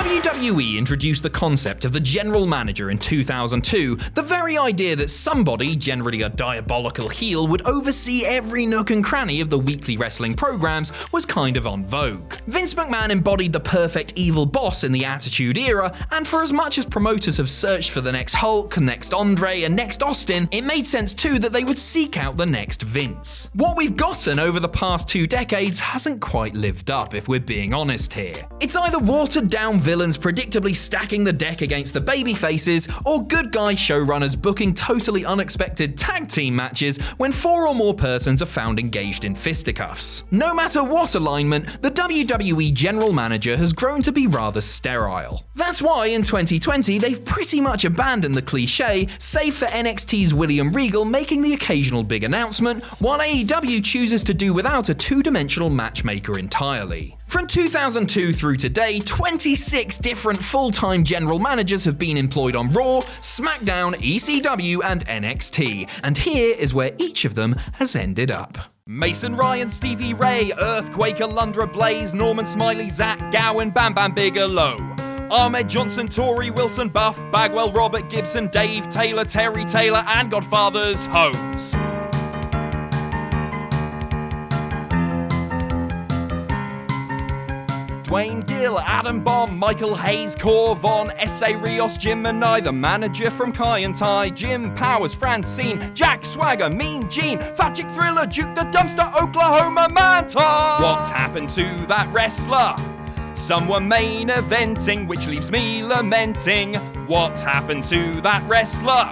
WWE introduced the concept of the general manager in 2002, the very idea that somebody, generally a diabolical heel, would oversee every nook and cranny of the weekly wrestling programs was kind of on vogue. Vince McMahon embodied the perfect evil boss in the Attitude Era, and for as much as promoters have searched for the next Hulk, next Andre, and next Austin, it made sense too that they would seek out the next Vince. What we've gotten over the past 2 decades hasn't quite lived up, if we're being honest here. It's either watered down villains predictably stacking the deck against the babyfaces, or good guy showrunners booking totally unexpected tag team matches when 4 or more persons are found engaged in fisticuffs. No matter what alignment, the WWE general manager has grown to be rather sterile. That's why in 2020 they've pretty much abandoned the cliche, save for NXT's William Regal making the occasional big announcement, while AEW chooses to do without a 2-dimensional matchmaker entirely. From 2002 through today, 26 different full-time general managers have been employed on Raw, SmackDown, ECW, and NXT, and here is where each of them has ended up. Mason Ryan, Stevie Ray, Earthquake, Alundra Blaze, Norman Smiley, Zach Gowen, Bam Bam Bigelow, Ahmed Johnson, Torrie Wilson, Buff, Bagwell, Robert Gibson, Dave Taylor, Terry Taylor, and Godfather's Holmes. Dwayne Gill, Adam Bomb, Michael Hayes, Cor Von, S.A. Rios, Jim Manai, the manager from Kai and Tai, Jim Powers, Francine, Jack Swagger, Mean Gene, Fatic Thriller, Duke the Dumpster, Oklahoma Manta. What happened to that wrestler? Some were main eventing, which leaves me lamenting. What happened to that wrestler?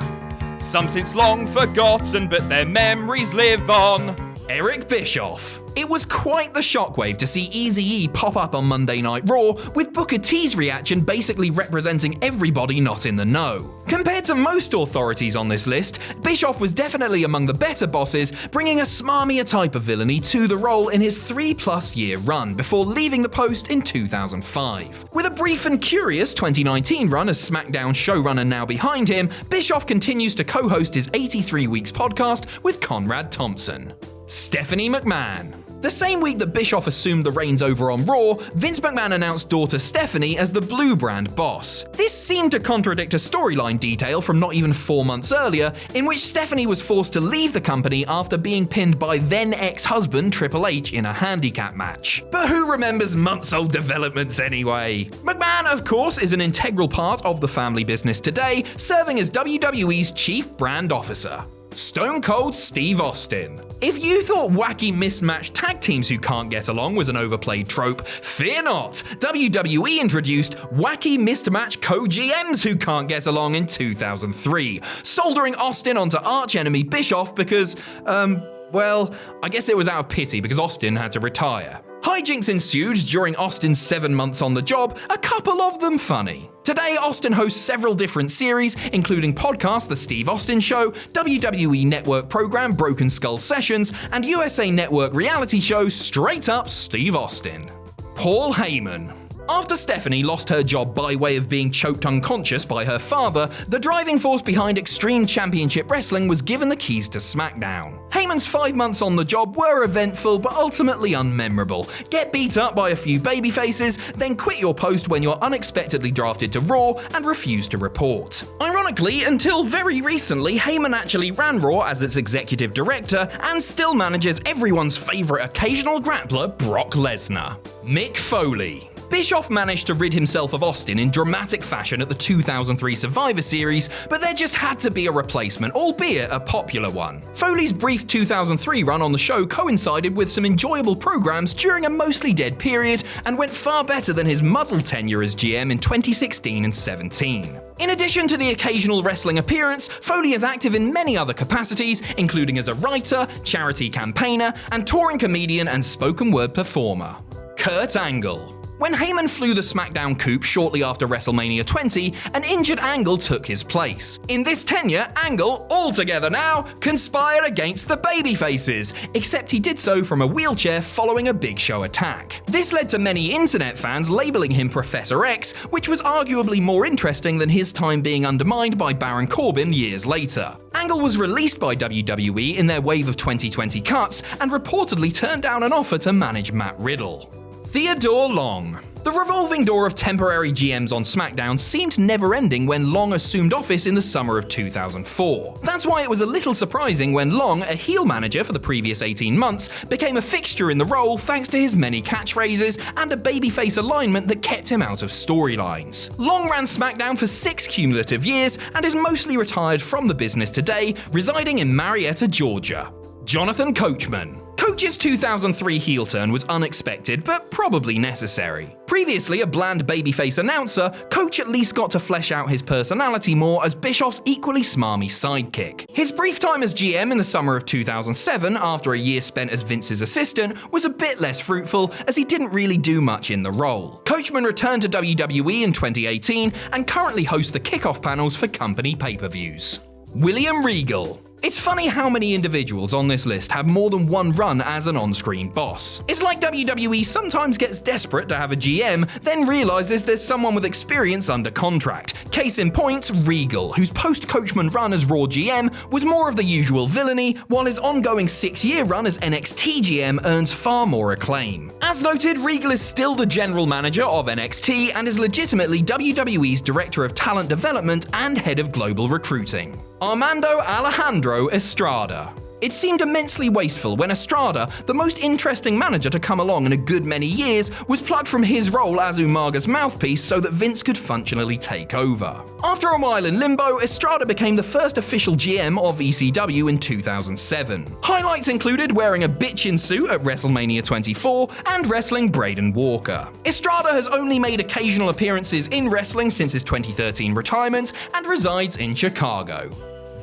Some since long forgotten, but their memories live on. Eric Bischoff. It was quite the shockwave to see Eazy-E pop up on Monday Night Raw, with Booker T's reaction basically representing everybody not in the know. Compared to most authorities on this list, Bischoff was definitely among the better bosses, bringing a smarmier type of villainy to the role in his 3+ year run before leaving the post in 2005. With a brief and curious 2019 run as SmackDown showrunner now behind him, Bischoff continues to co-host his 83 Weeks podcast with Conrad Thompson. Stephanie McMahon. The same week that Bischoff assumed the reins over on Raw, Vince McMahon announced daughter Stephanie as the Blue Brand boss. This seemed to contradict a storyline detail from not even 4 months earlier, in which Stephanie was forced to leave the company after being pinned by then ex-husband Triple H in a handicap match. But who remembers months-old developments anyway? McMahon, of course, is an integral part of the family business today, serving as WWE's Chief Brand Officer. Stone Cold Steve Austin. If you thought wacky mismatched tag teams who can't get along was an overplayed trope, fear not! WWE introduced wacky mismatched co-GMs who can't get along in 2003, soldering Austin onto arch-enemy Bischoff because, well, I guess it was out of pity because Austin had to retire. Hijinks ensued during Austin's 7 months on the job, a couple of them funny. Today, Austin hosts several different series, including podcast The Steve Austin Show, WWE Network program Broken Skull Sessions, and USA Network reality show Straight Up Steve Austin. Paul Heyman. After Stephanie lost her job by way of being choked unconscious by her father, the driving force behind Extreme Championship Wrestling was given the keys to SmackDown. Heyman's 5 months on the job were eventful but ultimately unmemorable. Get beat up by a few babyfaces, then quit your post when you're unexpectedly drafted to Raw and refuse to report. Ironically, until very recently, Heyman actually ran Raw as its executive director and still manages everyone's favorite occasional grappler, Brock Lesnar. Mick Foley. Bischoff managed to rid himself of Austin in dramatic fashion at the 2003 Survivor Series, but there just had to be a replacement, albeit a popular one. Foley's brief 2003 run on the show coincided with some enjoyable programs during a mostly dead period and went far better than his muddled tenure as GM in 2016 and 17. In addition to the occasional wrestling appearance, Foley is active in many other capacities, including as a writer, charity campaigner, and touring comedian and spoken word performer. Kurt Angle. When Heyman flew the SmackDown coup shortly after WrestleMania 20, an injured Angle took his place. In this tenure, Angle, all together now, conspired against the babyfaces, except he did so from a wheelchair following a Big Show attack. This led to many internet fans labeling him Professor X, which was arguably more interesting than his time being undermined by Baron Corbin years later. Angle was released by WWE in their wave of 2020 cuts and reportedly turned down an offer to manage Matt Riddle. Theodore Long. The revolving door of temporary GMs on SmackDown seemed never-ending when Long assumed office in the summer of 2004. That's why it was a little surprising when Long, a heel manager for the previous 18 months, became a fixture in the role thanks to his many catchphrases and a babyface alignment that kept him out of storylines. Long ran SmackDown for 6 cumulative years and is mostly retired from the business today, residing in Marietta, Georgia. Jonathan Coachman. Coach's 2003 heel turn was unexpected, but probably necessary. Previously a bland babyface announcer, Coach at least got to flesh out his personality more as Bischoff's equally smarmy sidekick. His brief time as GM in the summer of 2007, after a year spent as Vince's assistant, was a bit less fruitful as he didn't really do much in the role. Coachman returned to WWE in 2018 and currently hosts the kickoff panels for company pay-per-views. William Regal. It's funny how many individuals on this list have more than one run as an on-screen boss. It's like WWE sometimes gets desperate to have a GM, then realizes there's someone with experience under contract. Case in point, Regal, whose post-Coachman run as Raw GM was more of the usual villainy, while his ongoing 6-year run as NXT GM earns far more acclaim. As noted, Regal is still the general manager of NXT and is legitimately WWE's Director of Talent Development and Head of Global Recruiting. Armando Alejandro Estrada. It seemed immensely wasteful when Estrada, the most interesting manager to come along in a good many years, was plucked from his role as Umaga's mouthpiece so that Vince could functionally take over. After a while in limbo, Estrada became the first official GM of ECW in 2007. Highlights included wearing a bitchin' suit at WrestleMania 24 and wrestling Braden Walker. Estrada has only made occasional appearances in wrestling since his 2013 retirement and resides in Chicago.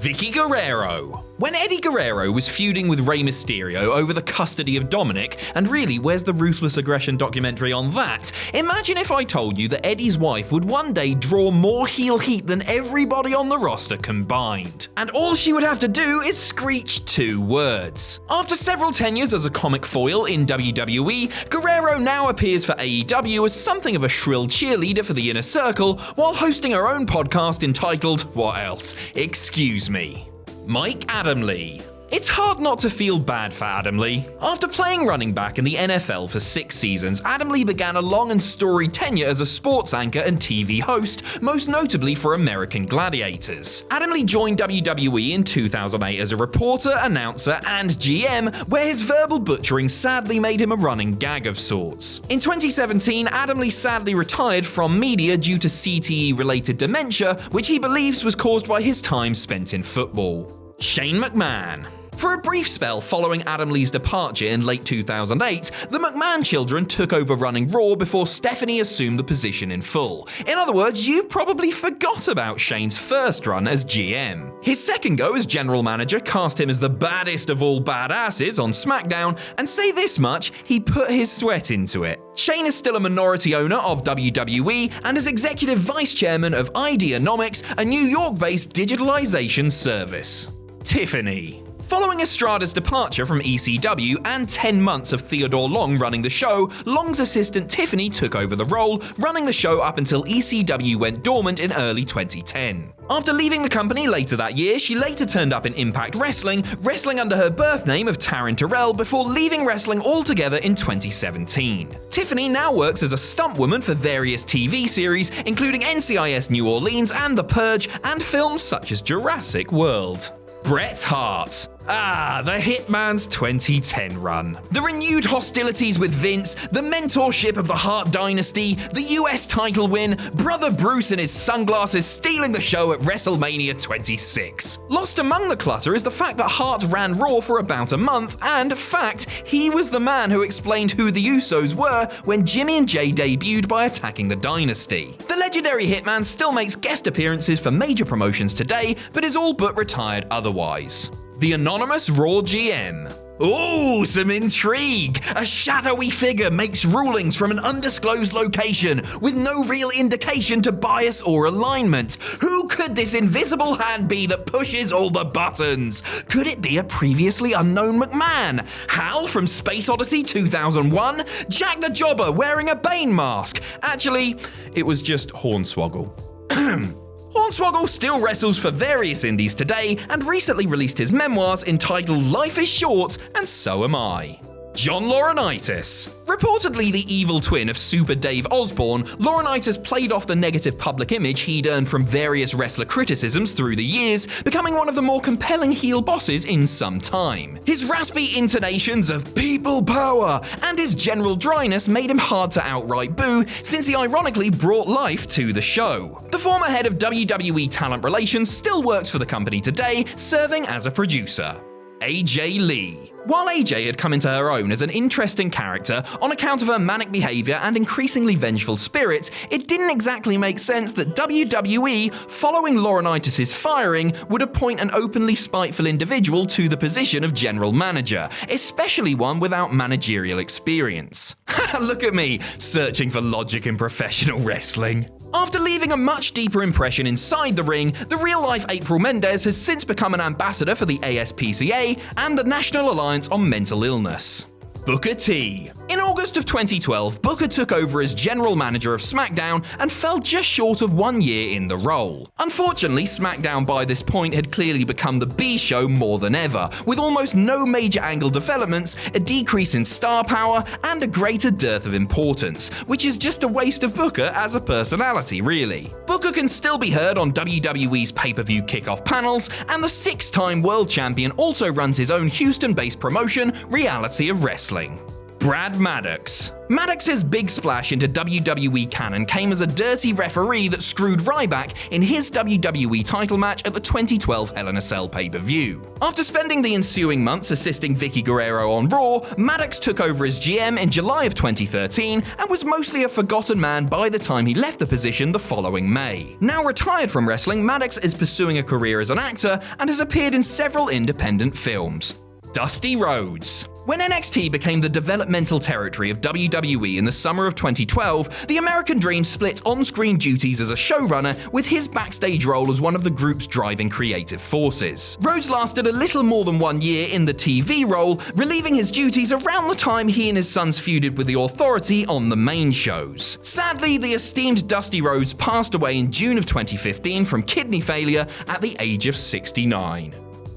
Vickie Guerrero. When Eddie Guerrero was feuding with Rey Mysterio over the custody of Dominic, and really, where's the Ruthless Aggression documentary on that? Imagine if I told you that Eddie's wife would one day draw more heel heat than everybody on the roster combined. And all she would have to do is screech 2 words. After several tenures as a comic foil in WWE, Guerrero now appears for AEW as something of a shrill cheerleader for the Inner Circle, while hosting her own podcast entitled, what else? Excuse me. Mike ADAMLE. It's hard not to feel bad for ADAMLE. After playing running back in the NFL for 6 seasons, ADAMLE began a long and storied tenure as a sports anchor and TV host, most notably for American Gladiators. ADAMLE joined WWE in 2008 as a reporter, announcer, and GM, where his verbal butchering sadly made him a running gag of sorts. In 2017, ADAMLE sadly retired from media due to CTE-related dementia, which he believes was caused by his time spent in football. Shane McMahon. For a brief spell following ADAMLE's departure in late 2008, the McMahon children took over running Raw before Stephanie assumed the position in full. In other words, you probably forgot about Shane's first run as GM. His second go as general manager cast him as the baddest of all badasses on SmackDown, and say this much, he put his sweat into it. Shane is still a minority owner of WWE and is executive vice chairman of Ideanomics, a New York-based digitalization service. Tiffany. Following Estrada's departure from ECW and 10 months of Theodore Long running the show, Long's assistant Tiffany took over the role, running the show up until ECW went dormant in early 2010. After leaving the company later that year, she later turned up in Impact Wrestling, wrestling under her birth name of Taryn Terrell before leaving wrestling altogether in 2017. Tiffany now works as a stuntwoman for various TV series, including NCIS New Orleans and The Purge, and films such as Jurassic World. Bret Hart. The Hitman's 2010 run. The renewed hostilities with Vince, the mentorship of the Hart dynasty, the US title win, Brother Bruce in his sunglasses stealing the show at WrestleMania 26. Lost among the clutter is the fact that Hart ran Raw for about a month, and fact, he was the man who explained who the Usos were when Jimmy and Jay debuted by attacking the dynasty. The legendary Hitman still makes guest appearances for major promotions today, but is all but retired otherwise. The anonymous Raw GM. Ooh, some intrigue! A shadowy figure makes rulings from an undisclosed location with no real indication to bias or alignment. Who could this invisible hand be that pushes all the buttons? Could it be a previously unknown McMahon? Hal from Space Odyssey 2001? Jack the Jobber wearing a Bane mask? Actually, it was just Hornswoggle. Hornswoggle still wrestles for various indies today and recently released his memoirs entitled Life is Short and So Am I. John Laurinaitis. Reportedly the evil twin of Super Dave Osborne, Laurinaitis played off the negative public image he'd earned from various wrestler criticisms through the years, becoming one of the more compelling heel bosses in some time. His raspy intonations of people power and his general dryness made him hard to outright boo, since he ironically brought life to the show. The former head of WWE Talent Relations still works for the company today, serving as a producer. AJ Lee. While AJ had come into her own as an interesting character on account of her manic behavior and increasingly vengeful spirit, it didn't exactly make sense that WWE, following Laurinaitis' firing, would appoint an openly spiteful individual to the position of general manager, especially one without managerial experience. Look at me, searching for logic in professional wrestling. After leaving a much deeper impression inside the ring, the real-life April Mendez has since become an ambassador for the ASPCA and the National Alliance on Mental Illness. Booker T. In August of 2012, Booker took over as general manager of SmackDown and fell just short of 1 year in the role. Unfortunately, SmackDown by this point had clearly become the B show more than ever, with almost no major angle developments, a decrease in star power, and a greater dearth of importance, which is just a waste of Booker as a personality, really. Booker can still be heard on WWE's pay-per-view kickoff panels, and the 6-time world champion also runs his own Houston-based promotion, Reality of Wrestling. Brad MADDOX. Maddox's big splash into WWE canon came as a dirty referee that screwed Ryback in his WWE title match at the 2012 Hell in a Cell pay-per-view. After spending the ensuing months assisting Vickie Guerrero on Raw, Maddox took over as GM in July of 2013 and was mostly a forgotten man by the time he left the position the following May. Now retired from wrestling, Maddox is pursuing a career as an actor and has appeared in several independent films. Dusty Rhodes. When NXT became the developmental territory of WWE in the summer of 2012, the American Dream split on-screen duties as a showrunner with his backstage role as one of the group's driving creative forces. Rhodes lasted a little more than 1 year in the TV role, relieving his duties around the time he and his sons feuded with the Authority on the main shows. Sadly, the esteemed Dusty Rhodes passed away in June of 2015 from kidney failure at the age of 69.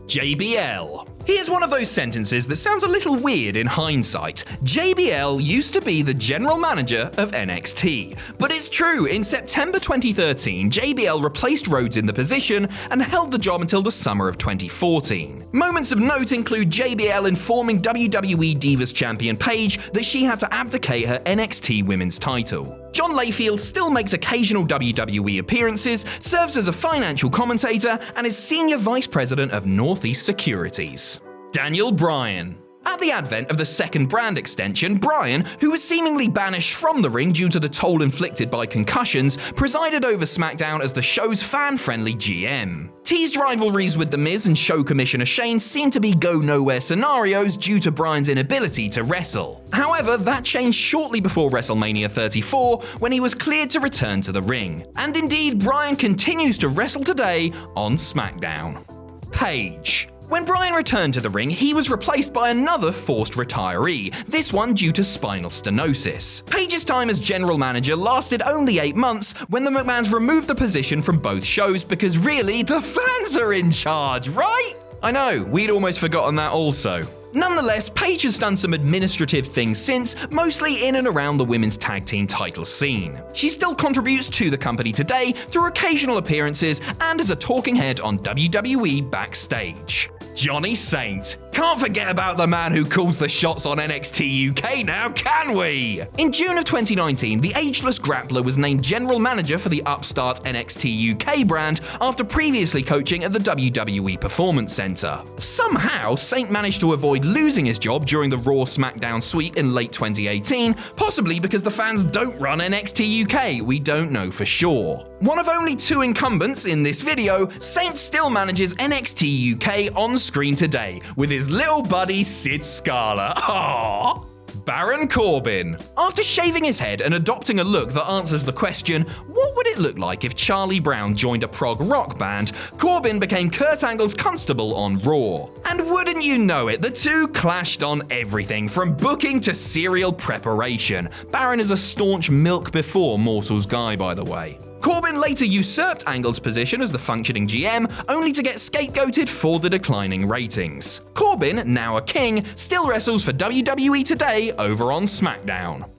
JBL. Here's one of those sentences that sounds a little weird in hindsight. JBL used to be the general manager of NXT. But it's true, in September 2013, JBL replaced Rhodes in the position and held the job until the summer of 2014. Moments of note include JBL informing WWE Divas champion Paige that she had to abdicate her NXT women's title. John Layfield still makes occasional WWE appearances, serves as a financial commentator, and is Senior Vice President of Northeast Securities. Daniel Bryan. At the advent of the second brand extension, Bryan, who was seemingly banished from the ring due to the toll inflicted by concussions, presided over SmackDown as the show's fan-friendly GM. Teased rivalries with The Miz and show commissioner Shane seem to be go-nowhere scenarios due to Bryan's inability to wrestle. However, that changed shortly before WrestleMania 34, when he was cleared to return to the ring. And indeed, Bryan continues to wrestle today on SmackDown. Paige. When Bryan returned to the ring, he was replaced by another forced retiree, this one due to spinal stenosis. Paige's time as general manager lasted only 8 months when the McMahons removed the position from both shows because really, the fans are in charge, right? I know, we'd almost forgotten that also. Nonetheless, Paige has done some administrative things since, mostly in and around the women's tag team title scene. She still contributes to the company today through occasional appearances and as a talking head on WWE Backstage. Johnny Saint. Can't forget about the man who calls the shots on NXT UK now, can we? In June of 2019, the ageless grappler was named general manager for the upstart NXT UK brand after previously coaching at the WWE Performance Center. Somehow, Saint managed to avoid losing his job during the Raw SmackDown sweep in late 2018, possibly because the fans don't run NXT UK, we don't know for sure. One of only 2 incumbents in this video, Saint still manages NXT UK on screen today, with his little buddy Sid Scala. Aww. Baron Corbin. After shaving his head and adopting a look that answers the question, what would it look like if Charlie Brown joined a prog rock band, Corbin became Kurt Angle's constable on Raw. And wouldn't you know it, the two clashed on everything from booking to serial preparation. Baron is a staunch milk before morsels guy, by the way. Corbin later usurped Angle's position as the functioning GM, only to get scapegoated for the declining ratings. Corbin, now a king, still wrestles for WWE today over on SmackDown.